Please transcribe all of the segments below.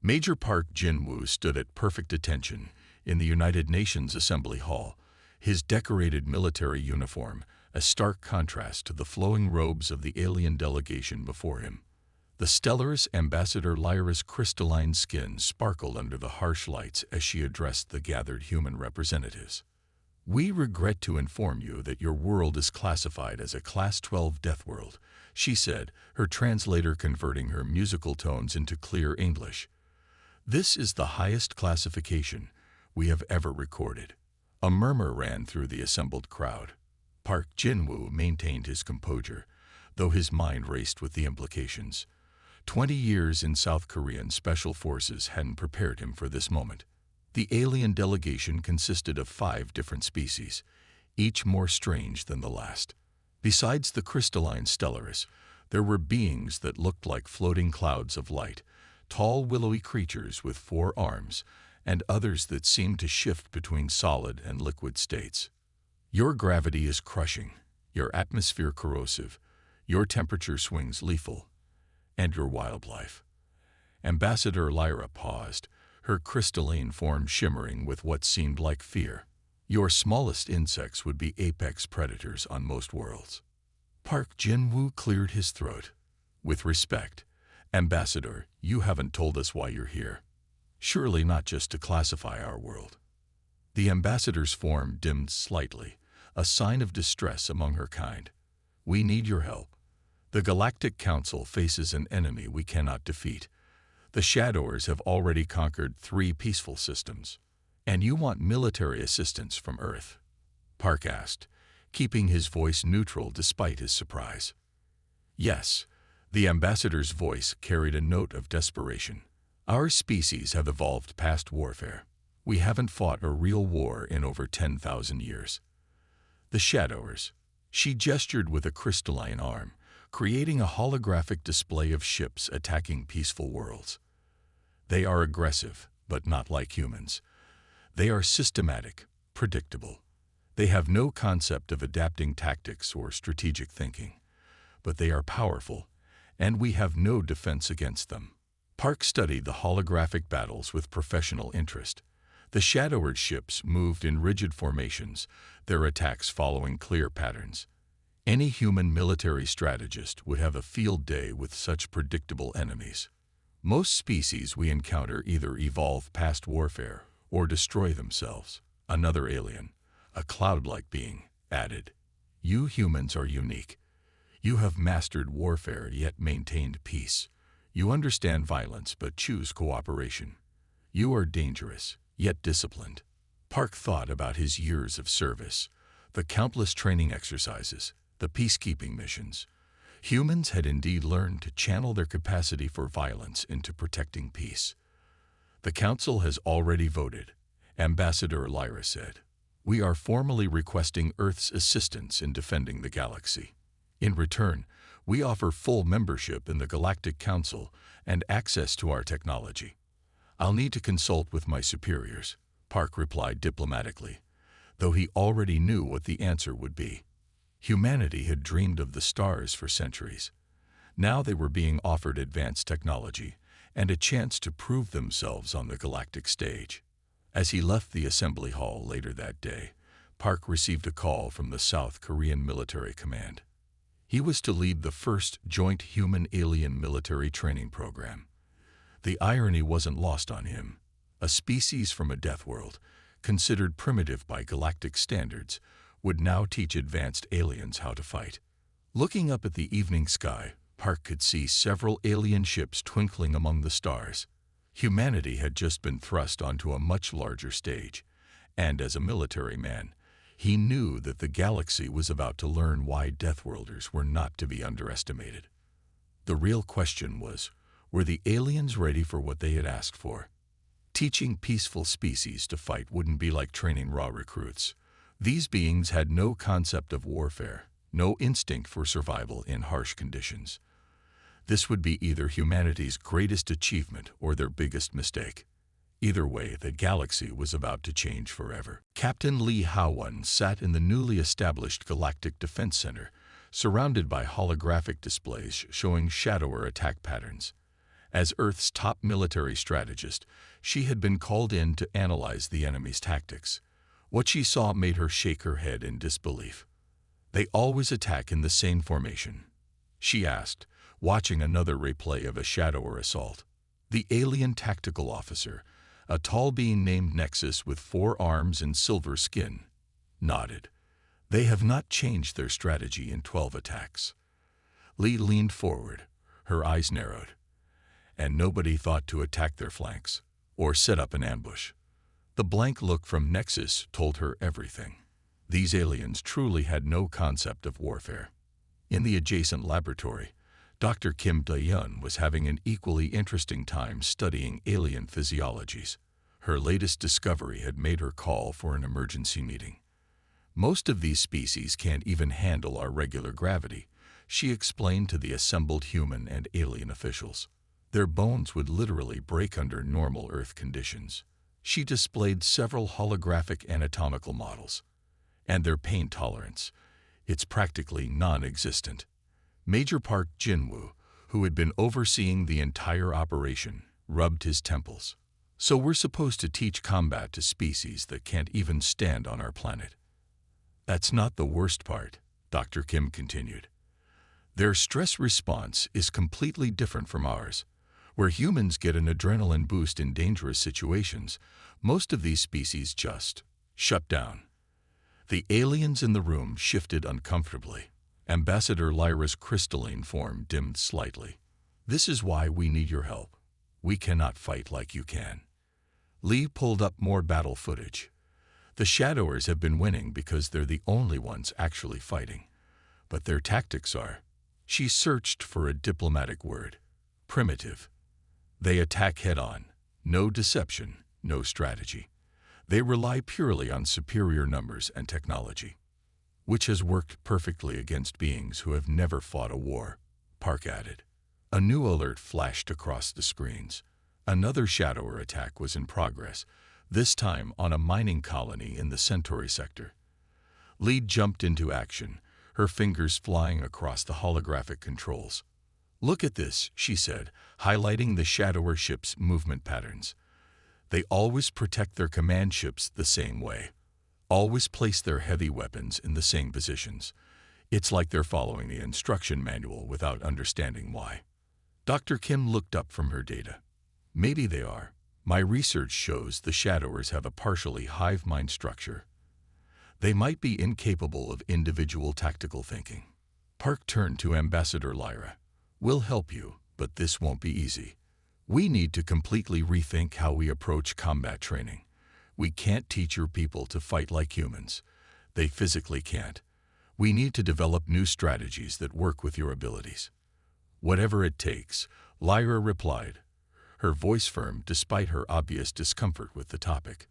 Major Park Jin-woo stood at perfect attention in the United Nations Assembly Hall, his decorated military uniform a stark contrast to the flowing robes of the alien delegation before him. The Stellaris Ambassador Lyra's crystalline skin sparkled under the harsh lights as she addressed the gathered human representatives. "We regret to inform you that your world is classified as a Class 12 Death World," she said, her translator converting her musical tones into clear English. "This is the highest classification we have ever recorded." A murmur ran through the assembled crowd. Park Jin-woo maintained his composure, though his mind raced with the implications. 20 years in South Korean Special Forces hadn't prepared him for this moment. The alien delegation consisted of 5 different species, each more strange than the last. Besides the crystalline Stellaris, there were beings that looked like floating clouds of light, tall willowy creatures with 4 arms, and others that seemed to shift between solid and liquid states. "Your gravity is crushing, your atmosphere corrosive, your temperature swings lethal, and your wildlife." Ambassador Lyra paused, her crystalline form shimmering with what seemed like fear. "Your smallest insects would be apex predators on most worlds." Park Jin-woo cleared his throat. "With respect, Ambassador, you haven't told us why you're here. Surely not just to classify our world." The ambassador's form dimmed slightly, a sign of distress among her kind. "We need your help. The Galactic Council faces an enemy we cannot defeat. The Shadowers have already conquered 3 peaceful systems. And you want military assistance from Earth?" Park asked, keeping his voice neutral despite his surprise. "Yes." The ambassador's voice carried a note of desperation. "Our species have evolved past warfare. We haven't fought a real war in over 10,000 years. The Shadowers." She gestured with a crystalline arm, creating a holographic display of ships attacking peaceful worlds. "They are aggressive, but not like humans. They are systematic, predictable. They have no concept of adapting tactics or strategic thinking. But they are powerful, and we have no defense against them." Park studied the holographic battles with professional interest. The Shadowers ships moved in rigid formations, their attacks following clear patterns. Any human military strategist would have a field day with such predictable enemies. "Most species we encounter either evolve past warfare or destroy themselves," another alien, a cloud-like being, added. "You humans are unique. You have mastered warfare yet maintained peace. You understand violence but choose cooperation. You are dangerous, yet disciplined." Park thought about his years of service, the countless training exercises, the peacekeeping missions. Humans had indeed learned to channel their capacity for violence into protecting peace. "The Council has already voted," Ambassador Lyra said. "We are formally requesting Earth's assistance in defending the galaxy. In return, we offer full membership in the Galactic Council and access to our technology." "I'll need to consult with my superiors," Park replied diplomatically, though he already knew what the answer would be. Humanity had dreamed of the stars for centuries. Now they were being offered advanced technology and a chance to prove themselves on the galactic stage. As he left the assembly hall later that day, Park received a call from the South Korean Military Command. He was to lead the first joint human-alien military training program. The irony wasn't lost on him. A species from a death world, considered primitive by galactic standards, would now teach advanced aliens how to fight. Looking up at the evening sky, Park could see several alien ships twinkling among the stars. Humanity had just been thrust onto a much larger stage, and as a military man, he knew that the galaxy was about to learn why Deathworlders were not to be underestimated. The real question was, were the aliens ready for what they had asked for? Teaching peaceful species to fight wouldn't be like training raw recruits. These beings had no concept of warfare, no instinct for survival in harsh conditions. This would be either humanity's greatest achievement or their biggest mistake. Either way, the galaxy was about to change forever. Captain Lee Ha-won sat in the newly established Galactic Defense Center, surrounded by holographic displays showing Shadower attack patterns. As Earth's top military strategist, she had been called in to analyze the enemy's tactics. What she saw made her shake her head in disbelief. "They always attack in the same formation?" she asked, watching another replay of a Shadower assault. The alien tactical officer, a tall being named Nexus with 4 arms and silver skin, nodded. "They have not changed their strategy in 12 attacks." Lee leaned forward, her eyes narrowed. "And nobody thought to attack their flanks, or set up an ambush." The blank look from Nexus told her everything. These aliens truly had no concept of warfare. In the adjacent laboratory, Dr. Kim Da-yun was having an equally interesting time studying alien physiologies. Her latest discovery had made her call for an emergency meeting. "Most of these species can't even handle our regular gravity," she explained to the assembled human and alien officials. "Their bones would literally break under normal Earth conditions." She displayed several holographic anatomical models. "And their pain tolerance, it's practically non-existent." Major Park Jin-woo, who had been overseeing the entire operation, rubbed his temples. "So we're supposed to teach combat to species that can't even stand on our planet." "That's not the worst part," Dr. Kim continued. "Their stress response is completely different from ours. Where humans get an adrenaline boost in dangerous situations, most of these species just shut down." The aliens in the room shifted uncomfortably. Ambassador Lyra's crystalline form dimmed slightly. "This is why we need your help. We cannot fight like you can." Lee pulled up more battle footage. "The Shadowers have been winning because they're the only ones actually fighting. But their tactics are," she searched for a diplomatic word, "primitive. They attack head-on. No deception, no strategy. They rely purely on superior numbers and technology." "Which has worked perfectly against beings who have never fought a war," Park added. A new alert flashed across the screens. Another Shadower attack was in progress, this time on a mining colony in the Centauri sector. Lee jumped into action, her fingers flying across the holographic controls. "Look at this," she said, highlighting the Shadower ship's movement patterns. "They always protect their command ships the same way. Always place their heavy weapons in the same positions. It's like they're following the instruction manual without understanding why." Dr. Kim looked up from her data. "Maybe they are. My research shows the Shadowers have a partially hive mind structure. They might be incapable of individual tactical thinking." Park turned to Ambassador Lyra. "We'll help you, but this won't be easy. We need to completely rethink how we approach combat training. We can't teach your people to fight like humans. They physically can't. We need to develop new strategies that work with your abilities." "Whatever it takes," Lyra replied, her voice firm despite her obvious discomfort with the topic.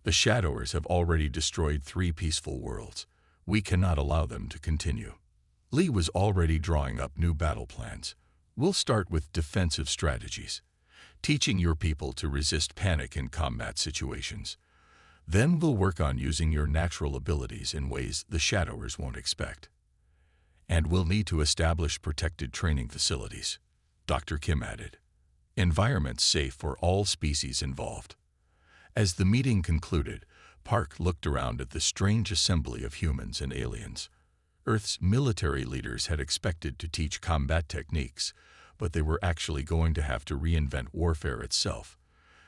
"The Shadowers have already destroyed 3 peaceful worlds. We cannot allow them to continue." Lee was already drawing up new battle plans. "We'll start with defensive strategies, teaching your people to resist panic in combat situations. Then we'll work on using your natural abilities in ways the Shadowers won't expect. And we'll need to establish protected training facilities," Dr. Kim added. "Environments safe for all species involved." As the meeting concluded, Park looked around at the strange assembly of humans and aliens. Earth's military leaders had expected to teach combat techniques, but they were actually going to have to reinvent warfare itself.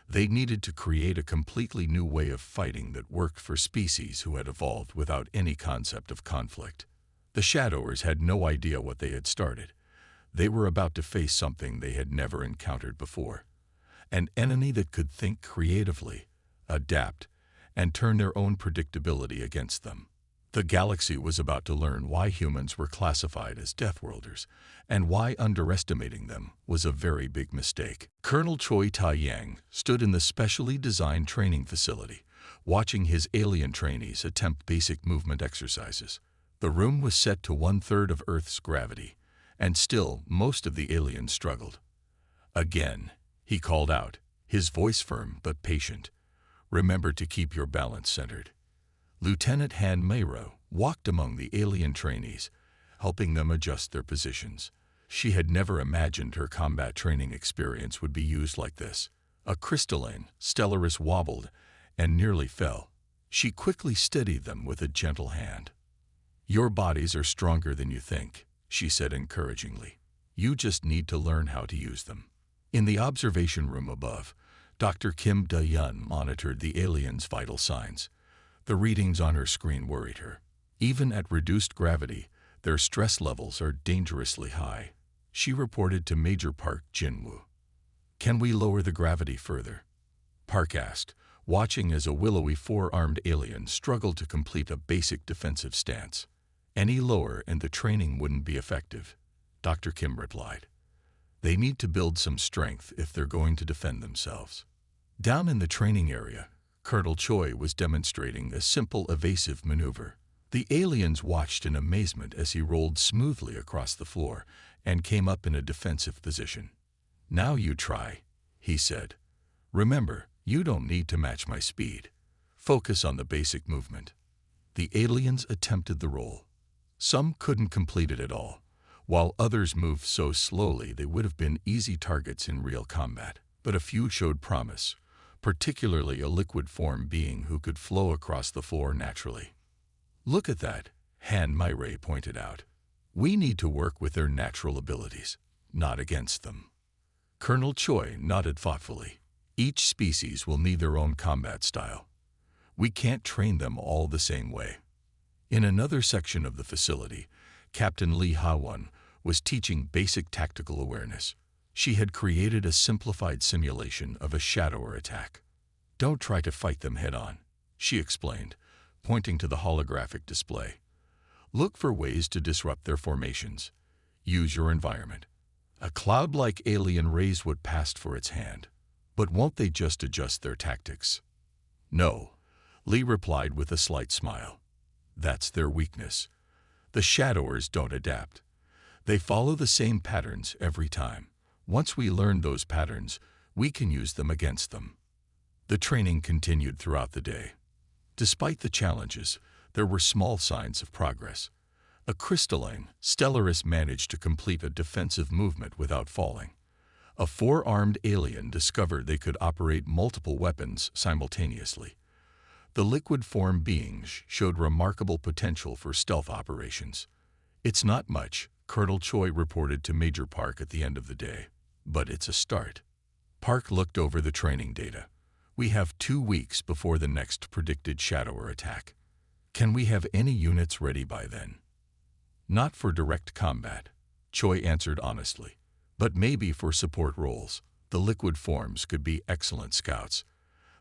They needed to create a completely new way of fighting that worked for species who had evolved without any concept of conflict. The Shadowers had no idea what they had started. They were about to face something they had never encountered before. An enemy that could think creatively, adapt, and turn their own predictability against them. The galaxy was about to learn why humans were classified as Deathworlders, and why underestimating them was a very big mistake. Colonel Choi Ta-yang stood in the specially designed training facility, watching his alien trainees attempt basic movement exercises. The room was set to 1/3 of Earth's gravity, and still most of the aliens struggled. "Again," he called out, his voice firm but patient. "Remember to keep your balance centered." Lieutenant Han Meiro walked among the alien trainees, helping them adjust their positions. She had never imagined her combat training experience would be used like this. A crystalline Stellaris wobbled and nearly fell. She quickly steadied them with a gentle hand. "Your bodies are stronger than you think," she said encouragingly. "You just need to learn how to use them." In the observation room above, Dr. Kim Da-yun monitored the aliens' vital signs. The readings on her screen worried her. Even at reduced gravity, their stress levels are dangerously high. She reported to Major Park Jinwoo. "Can we lower the gravity further?" Park asked, watching as a willowy four-armed alien struggled to complete a basic defensive stance. "Any lower and the training wouldn't be effective," Dr. Kim replied. "They need to build some strength if they're going to defend themselves." Down in the training area, Colonel Choi was demonstrating a simple evasive maneuver. The aliens watched in amazement as he rolled smoothly across the floor and came up in a defensive position. "Now you try," he said. "Remember, you don't need to match my speed. Focus on the basic movement." The aliens attempted the roll. Some couldn't complete it at all, while others moved so slowly they would have been easy targets in real combat. But a few showed promise, particularly a liquid form being who could flow across the floor naturally. "Look at that," Han Myray pointed out. "We need to work with their natural abilities, not against them." Colonel Choi nodded thoughtfully. "Each species will need their own combat style. We can't train them all the same way." In another section of the facility, Captain Lee Ha-won was teaching basic tactical awareness. She had created a simplified simulation of a shadower attack. "Don't try to fight them head-on," she explained, pointing to the holographic display. "Look for ways to disrupt their formations. Use your environment." A cloud-like alien raised what passed for its hand. "But won't they just adjust their tactics?" "No," Lee replied with a slight smile. "That's their weakness. The shadowers don't adapt. They follow the same patterns every time. Once we learn those patterns, we can use them against them." The training continued throughout the day. Despite the challenges, there were small signs of progress. A crystalline Stellaris managed to complete a defensive movement without falling. A four-armed alien discovered they could operate multiple weapons simultaneously. The liquid form beings showed remarkable potential for stealth operations. "It's not much," Colonel Choi reported to Major Park at the end of the day, "but it's a start." Park looked over the training data. "We have 2 weeks before the next predicted shadower attack. Can we have any units ready by then?" "Not for direct combat," Choi answered honestly, "but maybe for support roles. The liquid forms could be excellent scouts.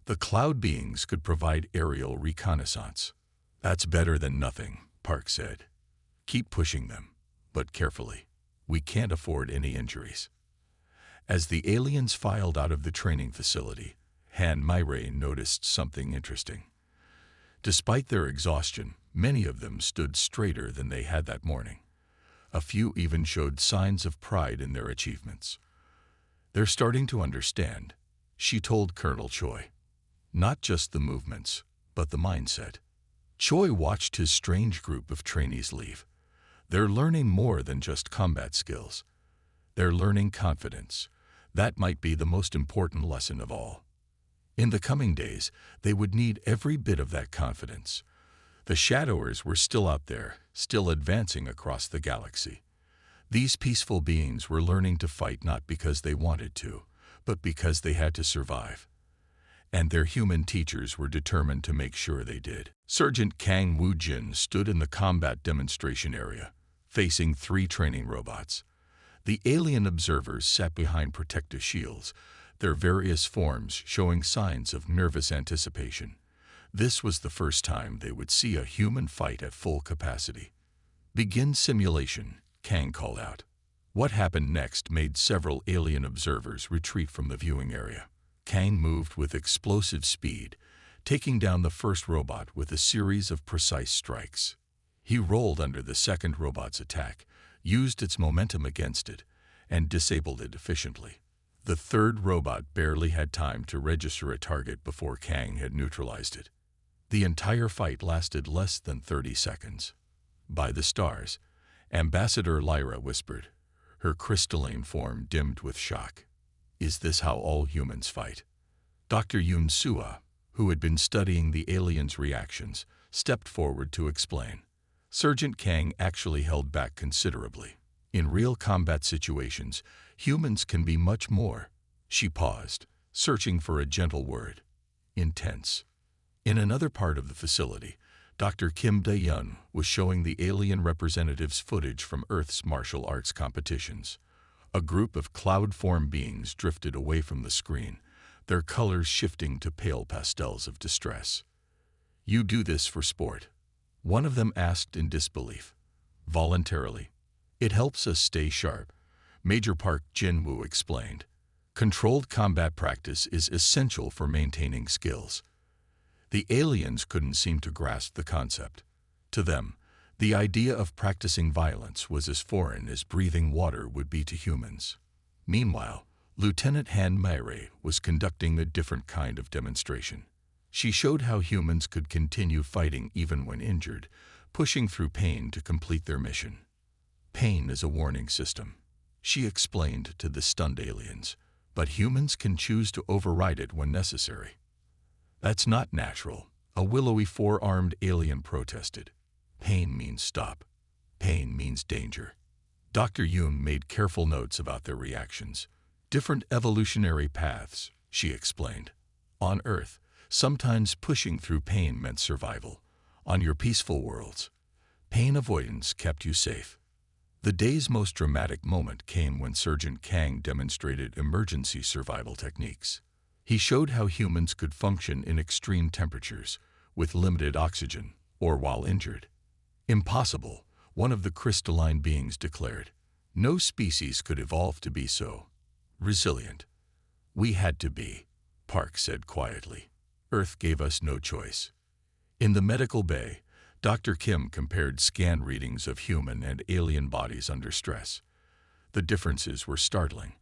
The cloud beings could provide aerial reconnaissance." "That's better than nothing," Park said. "Keep pushing them, but carefully. We can't afford any injuries." As the aliens filed out of the training facility, Han Myray noticed something interesting. Despite their exhaustion, many of them stood straighter than they had that morning. A few even showed signs of pride in their achievements. "They're starting to understand," she told Colonel Choi. "Not just the movements, but the mindset." Choi watched his strange group of trainees leave. They're learning more than just combat skills. They're learning confidence. That might be the most important lesson of all. In the coming days, they would need every bit of that confidence. The shadowers were still out there, still advancing across the galaxy. These peaceful beings were learning to fight not because they wanted to, but because they had to survive. And their human teachers were determined to make sure they did. Sergeant Kang Woo-jin stood in the combat demonstration area, facing 3 training robots. The alien observers sat behind protective shields, their various forms showing signs of nervous anticipation. This was the first time they would see a human fight at full capacity. "Begin simulation," Kang called out. What happened next made several alien observers retreat from the viewing area. Kang moved with explosive speed, taking down the first robot with a series of precise strikes. He rolled under the second robot's attack, used its momentum against it, and disabled it efficiently. The third robot barely had time to register a target before Kang had neutralized it. The entire fight lasted less than 30 seconds. "By the stars," Ambassador Lyra whispered. her crystalline form dimmed with shock. Is this how all humans fight? Dr. Yun Sua, who had been studying the aliens' reactions, stepped forward to explain. Sergeant Kang actually held back considerably. In real combat situations, humans can be much more. She paused, searching for a gentle word. Intense. In another part of the facility, Dr. Kim Dae-yun was showing the alien representatives footage from Earth's martial arts competitions. A group of cloud-form beings drifted away from the screen, their colors shifting to pale pastels of distress. "You do this for sport?" one of them asked in disbelief. "Voluntarily. It helps us stay sharp," Major Park Jin-woo explained. "Controlled combat practice is essential for maintaining skills." The aliens couldn't seem to grasp the concept. To them, the idea of practicing violence was as foreign as breathing water would be to humans. Meanwhile, Lieutenant Han Maire was conducting a different kind of demonstration. She showed how humans could continue fighting even when injured, pushing through pain to complete their mission. "Pain is a warning system," she explained to the stunned aliens, "but humans can choose to override it when necessary." "That's not natural," a willowy four-armed alien protested. "Pain means stop. Pain means danger." Dr. Yoon made careful notes about their reactions. "Different evolutionary paths," she explained. "On Earth, sometimes pushing through pain meant survival. On your peaceful worlds, pain avoidance kept you safe." The day's most dramatic moment came when Sergeant Kang demonstrated emergency survival techniques. He showed how humans could function in extreme temperatures, with limited oxygen, or while injured. "Impossible," one of the crystalline beings declared. "No species could evolve to be so resilient." "We had to be," Park said quietly. "Earth gave us no choice." In the medical bay, Dr. Kim compared scan readings of human and alien bodies under stress. The differences were startling.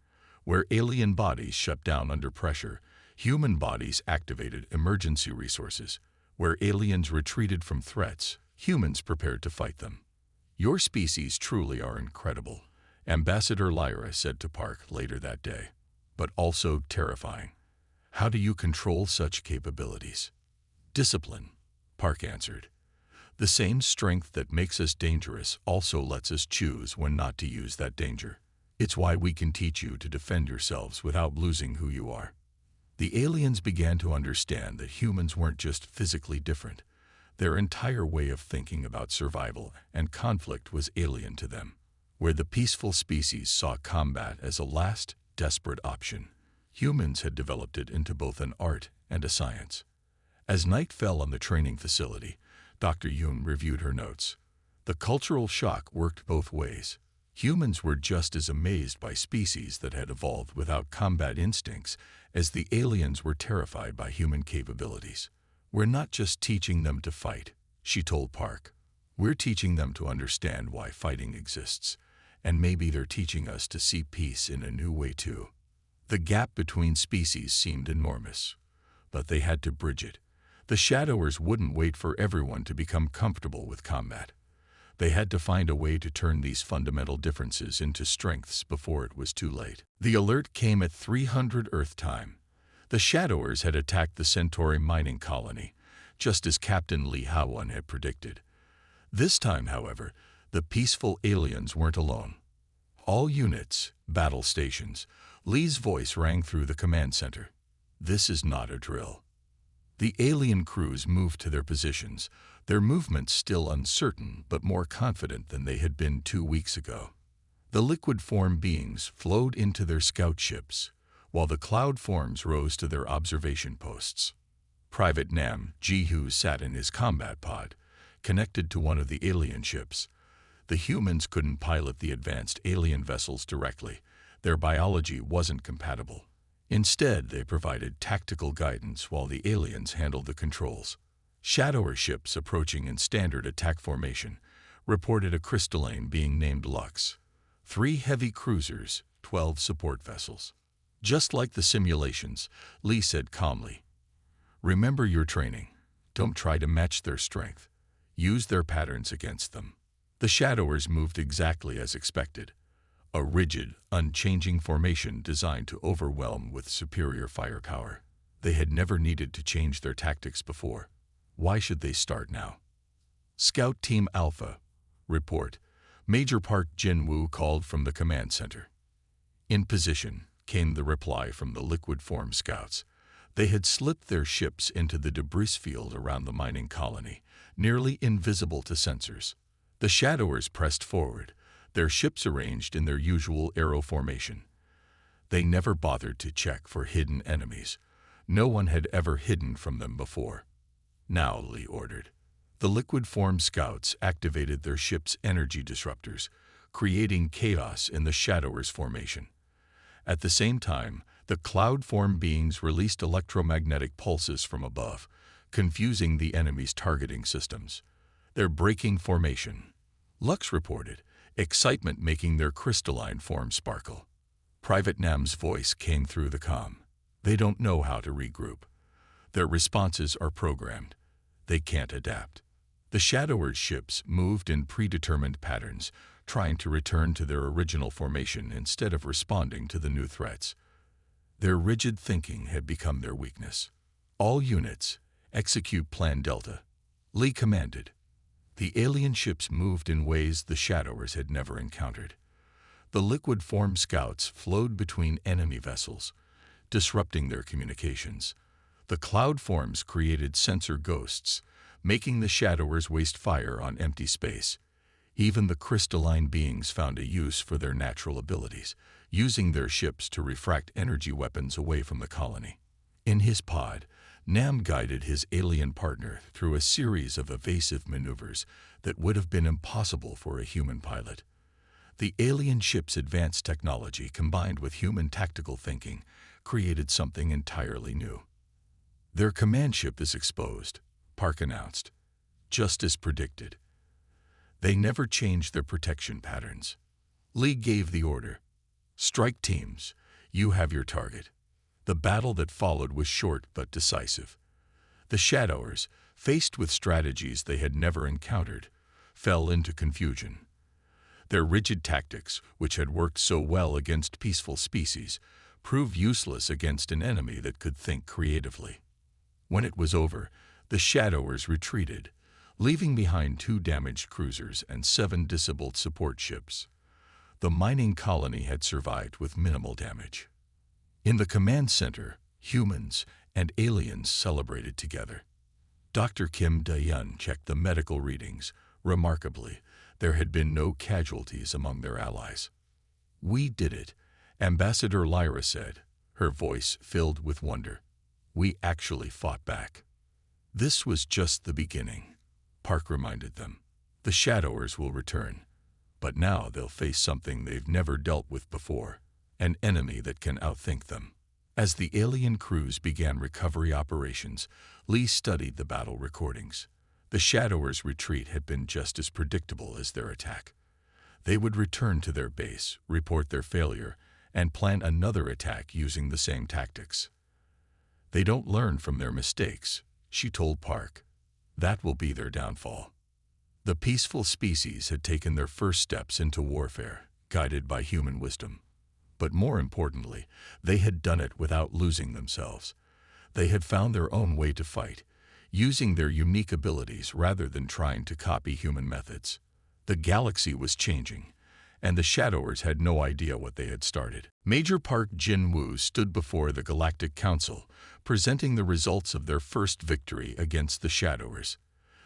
Where alien bodies shut down under pressure, human bodies activated emergency resources. Where aliens retreated from threats, humans prepared to fight them. "Your species truly are incredible," Ambassador Lyra said to Park later that day. "But also terrifying. How do you control such capabilities?" "Discipline," Park answered. "The same strength that makes us dangerous also lets us choose when not to use that danger. It's why we can teach you to defend yourselves without losing who you are." The aliens began to understand that humans weren't just physically different. Their entire way of thinking about survival and conflict was alien to them. Where the peaceful species saw combat as a last, desperate option, humans had developed it into both an art and a science. As night fell on the training facility, Dr. Yoon reviewed her notes. The cultural shock worked both ways. Humans were just as amazed by species that had evolved without combat instincts as the aliens were terrified by human capabilities. "We're not just teaching them to fight," she told Park. "We're teaching them to understand why fighting exists, and maybe they're teaching us to see peace in a new way too." The gap between species seemed enormous, but they had to bridge it. The Shadowers wouldn't wait for everyone to become comfortable with combat. They had to find a way to turn these fundamental differences into strengths before it was too late. The alert came at 300 Earth time. The Shadowers had attacked the Centauri mining colony, just as Captain Lee Ha-won had predicted. This time, however, the peaceful aliens weren't alone. "All units, battle stations," Lee's voice rang through the command center. "This is not a drill." The alien crews moved to their positions, their movements still uncertain but more confident than they had been 2 weeks ago. The liquid form beings flowed into their scout ships, while the cloud forms rose to their observation posts. Private Nam Ji-hoo sat in his combat pod, connected to one of the alien ships. The humans couldn't pilot the advanced alien vessels directly. Their biology wasn't compatible. Instead, they provided tactical guidance while the aliens handled the controls. Shadower ships approaching in standard attack formation reported a crystalline being named Lux. 3 heavy cruisers, 12 support vessels. "Just like the simulations," Lee said calmly. "Remember your training. Don't try to match their strength. Use their patterns against them." The Shadowers moved exactly as expected. a rigid, unchanging formation designed to overwhelm with superior firepower. They had never needed to change their tactics before. Why should they start now? Scout Team Alpha. Report. Major Park Jin-woo called from the command center. In position, came the reply from the liquid form scouts. They had slipped their ships into the debris field around the mining colony, nearly invisible to sensors. The Shadowers pressed forward, their ships arranged in their usual arrow formation. They never bothered to check for hidden enemies. No one had ever hidden from them before. Now, Lee ordered. The liquid form scouts activated their ship's energy disruptors, creating chaos in the Shadowers' formation. At the same time, the cloud form beings released electromagnetic pulses from above, confusing the enemy's targeting systems. They're breaking formation. Lux reported, excitement making their crystalline form sparkle. Private Nam's voice came through the comm. They don't know how to regroup. Their responses are programmed. They can't adapt. The Shadowers' ships moved in predetermined patterns, trying to return to their original formation instead of responding to the new threats. Their rigid thinking had become their weakness. All units, execute Plan Delta. Lee commanded. The alien ships moved in ways the Shadowers had never encountered. The liquid form scouts flowed between enemy vessels, disrupting their communications. The cloud forms created sensor ghosts, making the Shadowers waste fire on empty space. Even the crystalline beings found a use for their natural abilities, using their ships to refract energy weapons away from the colony. In his pod, Nam guided his alien partner through a series of evasive maneuvers that would have been impossible for a human pilot. The alien ship's advanced technology combined with human tactical thinking created something entirely new. Their command ship is exposed, Park announced. Just as predicted. They never changed their protection patterns. Lee gave the order. Strike teams, you have your target. The battle that followed was short but decisive. The Shadowers, faced with strategies they had never encountered, fell into confusion. Their rigid tactics, which had worked so well against peaceful species, proved useless against an enemy that could think creatively. When it was over, the Shadowers retreated, leaving behind 2 damaged cruisers and 7 disabled support ships. The mining colony had survived with minimal damage. In the command center, humans and aliens celebrated together. Dr. Kim Dae-yeon checked the medical readings. Remarkably, there had been no casualties among their allies. We did it, Ambassador Lyra said, her voice filled with wonder. We actually fought back. This was just the beginning, Park reminded them. The Shadowers will return, but now they'll face something they've never dealt with before, an enemy that can outthink them. As the alien crews began recovery operations, Lee studied the battle recordings. The Shadowers' retreat had been just as predictable as their attack. They would return to their base, report their failure, and plan another attack using the same tactics. They don't learn from their mistakes, she told Park. That will be their downfall. The peaceful species had taken their first steps into warfare, guided by human wisdom. But more importantly, they had done it without losing themselves. They had found their own way to fight, using their unique abilities rather than trying to copy human methods. The galaxy was changing, and the Shadowers had no idea what they had started. Major Park Jin-woo stood before the Galactic Council, presenting the results of their first victory against the Shadowers.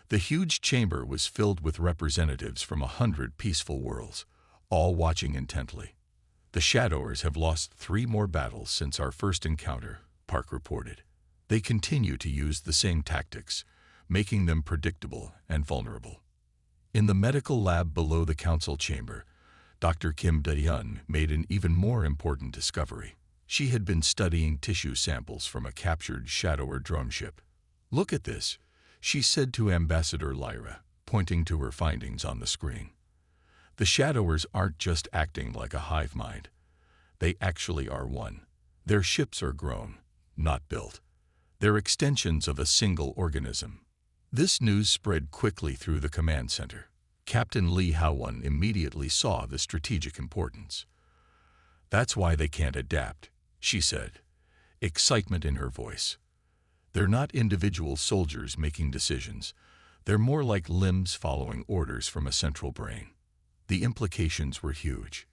The huge chamber was filled with representatives from 100 peaceful worlds, all watching intently. The Shadowers have lost 3 more battles since our first encounter, Park reported. They continue to use the same tactics, making them predictable and vulnerable. In the medical lab below the council chamber, Dr. Kim Dae-yeon made an even more important discovery. She had been studying tissue samples from a captured Shadower drone ship. Look at this, she said to Ambassador Lyra, pointing to her findings on the screen. The Shadowers aren't just acting like a hive mind. They actually are one. Their ships are grown, not built. They're extensions of a single organism. This news spread quickly through the command center. Captain Lee Howon immediately saw the strategic importance. That's why they can't adapt, she said, excitement in her voice. They're not individual soldiers making decisions. They're more like limbs following orders from a central brain. The implications were huge.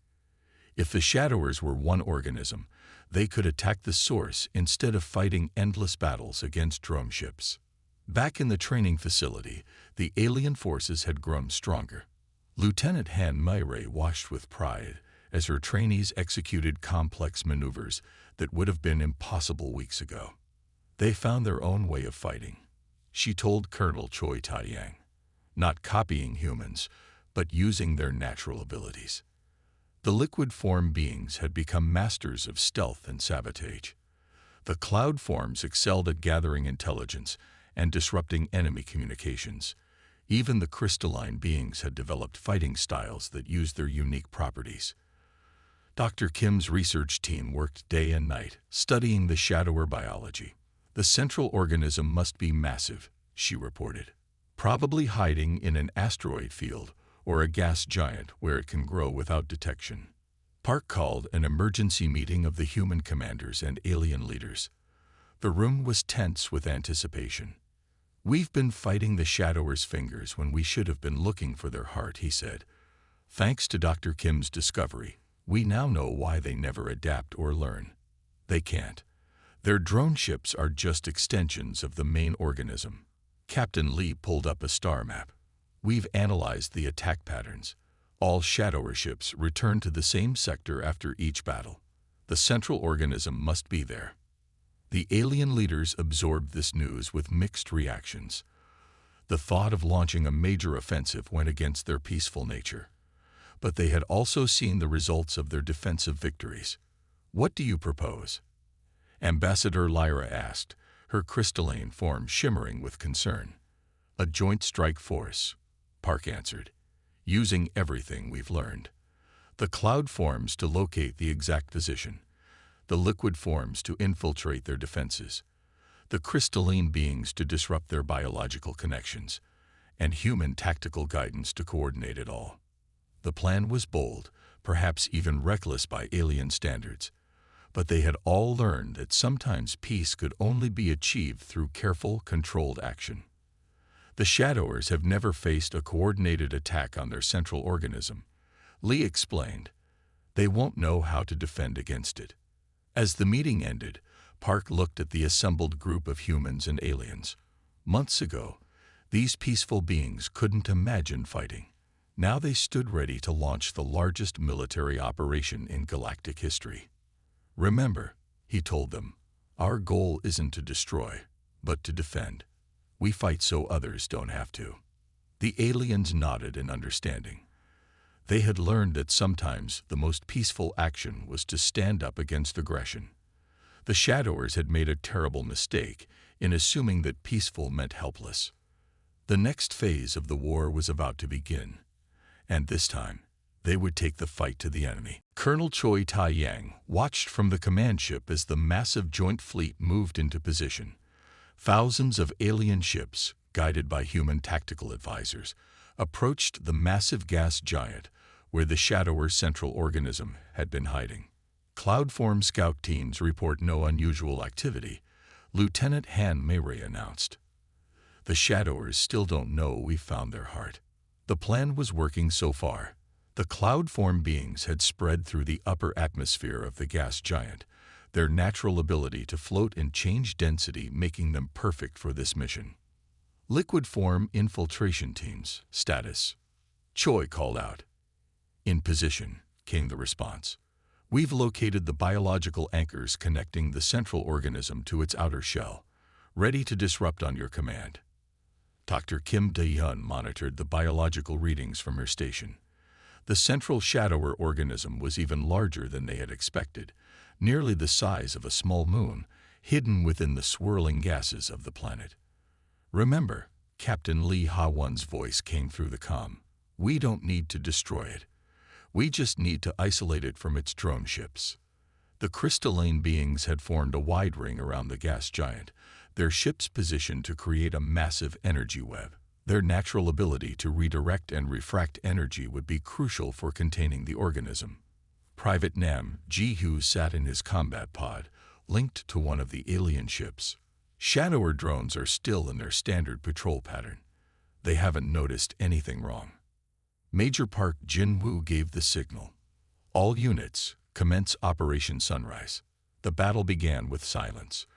If the Shadowers were one organism, they could attack the source instead of fighting endless battles against drone ships. Back in the training facility, the alien forces had grown stronger. Lieutenant Han Myray watched with pride as her trainees executed complex maneuvers that would have been impossible weeks ago. They found their own way of fighting, she told Colonel Choi Tai-yang, not copying humans, but using their natural abilities. The liquid form beings had become masters of stealth and sabotage. The cloud forms excelled at gathering intelligence and disrupting enemy communications. Even the crystalline beings had developed fighting styles that used their unique properties. Dr. Kim's research team worked day and night, studying the Shadower biology. The central organism must be massive, she reported, probably hiding in an asteroid field or a gas giant where it can grow without detection. Park called an emergency meeting of the human commanders and alien leaders. The room was tense with anticipation. We've been fighting the Shadowers' fingers when we should have been looking for their heart, he said. Thanks to Dr. Kim's discovery, we now know why they never adapt or learn. They can't. Their drone ships are just extensions of the main organism. Captain Lee pulled up a star map. We've analyzed the attack patterns. All Shadower ships return to the same sector after each battle. The central organism must be there. The alien leaders absorbed this news with mixed reactions. The thought of launching a major offensive went against their peaceful nature. But they had also seen the results of their defensive victories. What do you propose? Ambassador Lyra asked, her crystalline form shimmering with concern. A joint strike force, Park answered, using everything we've learned. The cloud forms to locate the exact position, the liquid forms to infiltrate their defenses, the crystalline beings to disrupt their biological connections, and human tactical guidance to coordinate it all. The plan was bold, perhaps even reckless by alien standards, but they had all learned that sometimes peace could only be achieved through careful, controlled action. The Shadowers have never faced a coordinated attack on their central organism, Lee explained. They won't know how to defend against it. As the meeting ended, Park looked at the assembled group of humans and aliens. Months ago, these peaceful beings couldn't imagine fighting. Now they stood ready to launch the largest military operation in galactic history. Remember, he told them, our goal isn't to destroy, but to defend. We fight so others don't have to. The aliens nodded in understanding. They had learned that sometimes the most peaceful action was to stand up against aggression. The Shadowers had made a terrible mistake in assuming that peaceful meant helpless. The next phase of the war was about to begin, and this time, they would take the fight to the enemy. Colonel Choi Tai-yang watched from the command ship as the massive joint fleet moved into position. Thousands of alien ships, guided by human tactical advisors, approached the massive gas giant where the Shadower central organism had been hiding. Cloudform scout teams report no unusual activity, Lieutenant Han Myray announced. The Shadowers still don't know we've found their heart. The plan was working so far. The cloud-form beings had spread through the upper atmosphere of the gas giant, their natural ability to float and change density making them perfect for this mission. Liquid form infiltration teams, status. Choi called out. In position, came the response. We've located the biological anchors connecting the central organism to its outer shell, ready to disrupt on your command. Dr. Kim Dae-hyun monitored the biological readings from her station. The central Shadower organism was even larger than they had expected, nearly the size of a small moon, hidden within the swirling gases of the planet. Remember, Captain Lee Ha-won's voice came through the comm. We don't need to destroy it. We just need to isolate it from its drone ships. The crystalline beings had formed a wide ring around the gas giant, their ships positioned to create a massive energy web. Their natural ability to redirect and refract energy would be crucial for containing the organism. Private Nam Jihu sat in his combat pod, linked to one of the alien ships. Shadower drones are still in their standard patrol pattern. They haven't noticed anything wrong. Major Park Jin-woo gave the signal. All units, commence Operation Sunrise. The battle began with silence.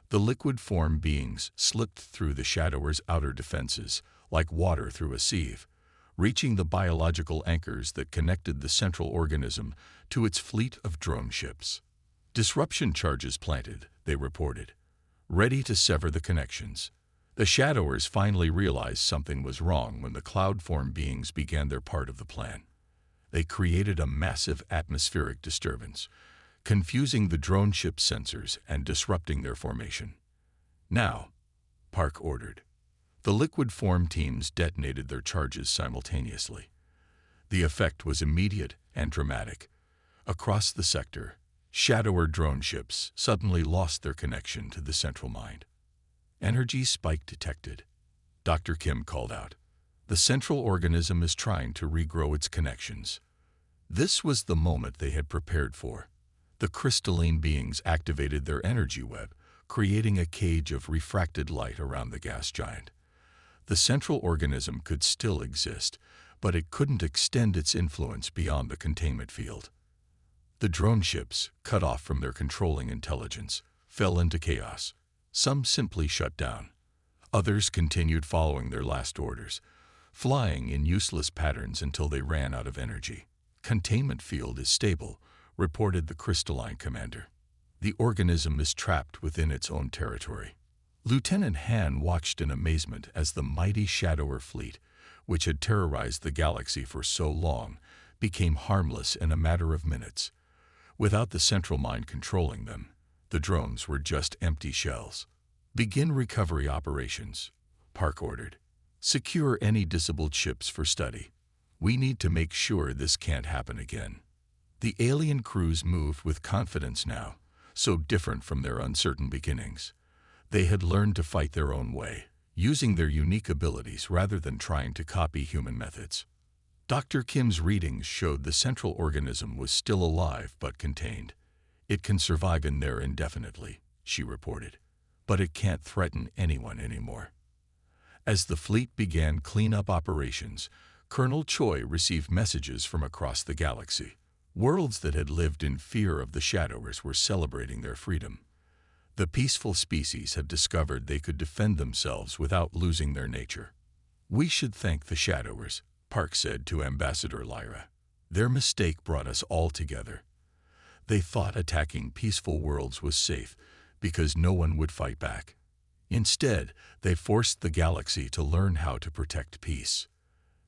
The liquid form beings slipped through the Shadowers' outer defenses, like water through a sieve, reaching the biological anchors that connected the central organism to its fleet of drone ships. Disruption charges planted, they reported, ready to sever the connections. The Shadowers finally realized something was wrong when the cloud form beings began their part of the plan. They created a massive atmospheric disturbance, confusing the drone ship sensors and disrupting their formation. Now, Park ordered. The liquid form teams detonated their charges simultaneously. The effect was immediate and dramatic. Across the sector, Shadower drone ships suddenly lost their connection to the central mind. Energy spike detected. Dr. Kim called out. The central organism is trying to regrow its connections. This was the moment they had prepared for. The crystalline beings activated their energy web, creating a cage of refracted light around the gas giant. The central organism could still exist, but it couldn't extend its influence beyond the containment field. The drone ships, cut off from their controlling intelligence, fell into chaos. Some simply shut down. Others continued following their last orders, flying in useless patterns until they ran out of energy. Containment field is stable, reported the crystalline commander. The organism is trapped within its own territory. Lieutenant Han watched in amazement as the mighty Shadower fleet, which had terrorized the galaxy for so long, became harmless in a matter of minutes. Without the central mind controlling them, the drones were just empty shells. Begin recovery operations, Park ordered. Secure any disabled ships for study. We need to make sure this can't happen again. The alien crews moved with confidence now, so different from their uncertain beginnings. They had learned to fight their own way, using their unique abilities rather than trying to copy human methods. Dr. Kim's readings showed the central organism was still alive but contained. It can survive in there indefinitely, she reported, but it can't threaten anyone anymore. As the fleet began cleanup operations, Colonel Choi received messages from across the galaxy. Worlds that had lived in fear of the Shadowers were celebrating their freedom. The peaceful species had discovered they could defend themselves without losing their nature. We should thank the Shadowers, Park said to Ambassador Lyra. Their mistake brought us all together. They thought attacking peaceful worlds was safe because no one would fight back. Instead, they forced the galaxy to learn how to protect peace.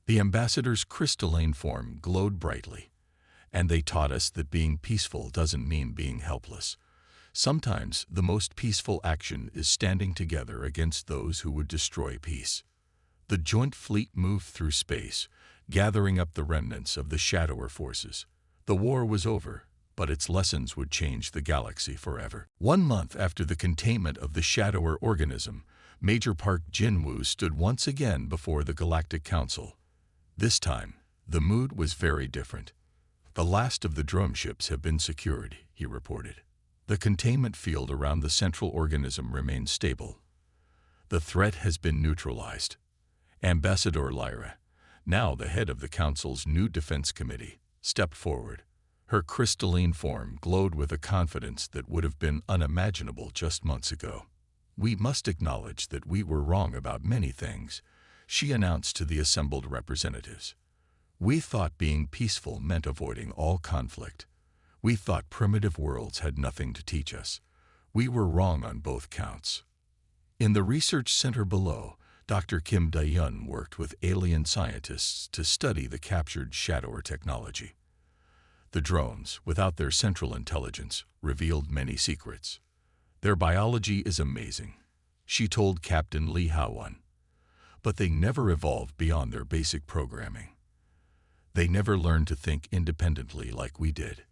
The ambassador's crystalline form glowed brightly, and they taught us that being peaceful doesn't mean being helpless. Sometimes the most peaceful action is standing together against those who would destroy peace. The joint fleet moved through space, gathering up the remnants of the Shadower forces. The war was over, but its lessons would change the galaxy forever. 1 month after the containment of the Shadower organism, Major Park Jin-woo stood once again before the Galactic Council. This time, the mood was very different. The last of the drone ships have been secured, he reported. The containment field around the central organism remains stable. The threat has been neutralized. Ambassador Lyra, now the head of the Council's new Defense Committee, stepped forward. Her crystalline form glowed with a confidence that would have been unimaginable just months ago. We must acknowledge that we were wrong about many things, she announced to the assembled representatives. We thought being peaceful meant avoiding all conflict. We thought primitive worlds had nothing to teach us. We were wrong on both counts. In the research center below, Dr. Kim Dae-yun worked with alien scientists to study the captured Shadower technology. The drones, without their central intelligence, revealed many secrets. Their biology is amazing, she told Captain Lee Ha-won. But they never evolved beyond their basic programming. They never learned to think independently like we did.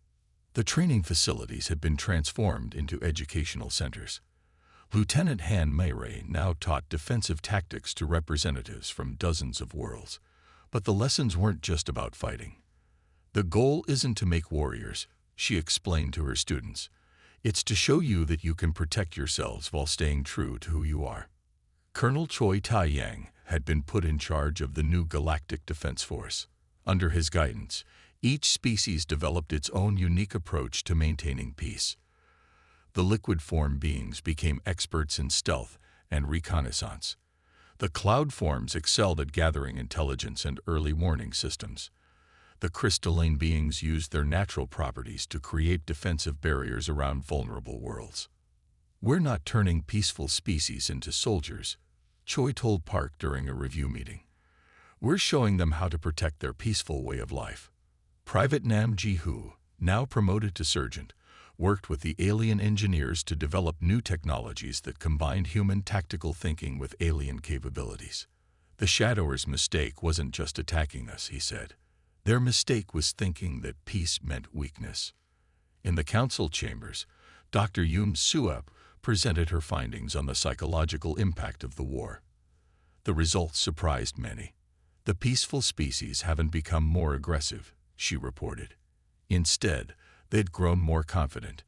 The training facilities had been transformed into educational centers. Lieutenant Han Mei-ray now taught defensive tactics to representatives from dozens of worlds. But the lessons weren't just about fighting. The goal isn't to make warriors, she explained to her students. It's to show you that you can protect yourselves while staying true to who you are. Colonel Choi Taiyang had been put in charge of the new Galactic Defense Force. Under his guidance, each species developed its own unique approach to maintaining peace. The liquid form beings became experts in stealth and reconnaissance. The cloud forms excelled at gathering intelligence and early warning systems. The crystalline beings used their natural properties to create defensive barriers around vulnerable worlds. We're not turning peaceful species into soldiers, Choi told Park during a review meeting. We're showing them how to protect their peaceful way of life. Private Nam Ji-hoo, now promoted to sergeant, worked with the alien engineers to develop new technologies that combined human tactical thinking with alien capabilities. The Shadowers' mistake wasn't just attacking us, he said. Their mistake was thinking that peace meant weakness. In the council chambers, Dr. Yoon Suep presented her findings on the psychological impact of the war. The results surprised many. The peaceful species haven't become more aggressive, she reported. Instead, they'd grown more confident.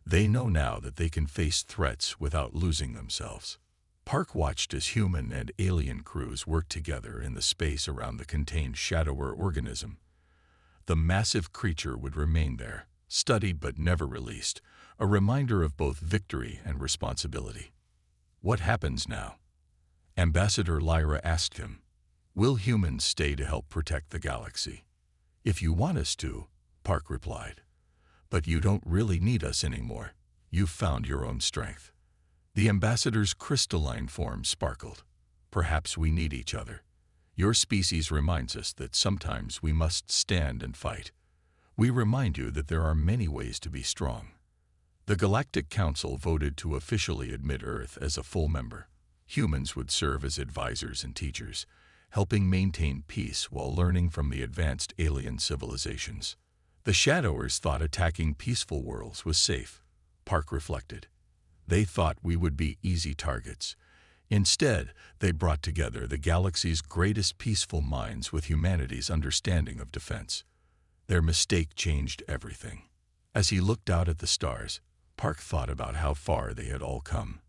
They know now that they can face threats without losing themselves. Park watched as human and alien crews worked together in the space around the contained Shadower organism. The massive creature would remain there, studied but never released, a reminder of both victory and responsibility. What happens now? Ambassador Lyra asked him. Will humans stay to help protect the galaxy? If you want us to, Park replied. But you don't really need us anymore. You've found your own strength. The ambassador's crystalline form sparkled. Perhaps we need each other. Your species reminds us that sometimes we must stand and fight. We remind you that there are many ways to be strong. The Galactic Council voted to officially admit Earth as a full member. Humans would serve as advisors and teachers, helping maintain peace while learning from the advanced alien civilizations. The Shadowers thought attacking peaceful worlds was safe, Park reflected. They thought we would be easy targets. Instead, they brought together the galaxy's greatest peaceful minds with humanity's understanding of defense. Their mistake changed everything. As he looked out at the stars, Park thought about how far they had all come.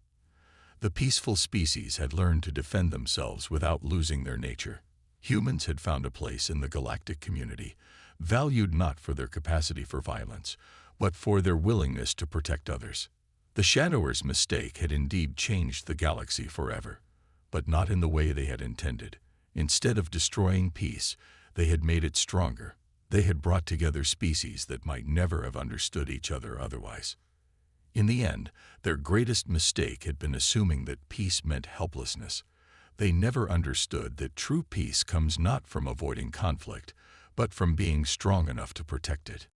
The peaceful species had learned to defend themselves without losing their nature. Humans had found a place in the galactic community, valued not for their capacity for violence, but for their willingness to protect others. The Shadowers' mistake had indeed changed the galaxy forever, but not in the way they had intended. Instead of destroying peace, they had made it stronger. They had brought together species that might never have understood each other otherwise. In the end, their greatest mistake had been assuming that peace meant helplessness. They never understood that true peace comes not from avoiding conflict, but from being strong enough to protect it.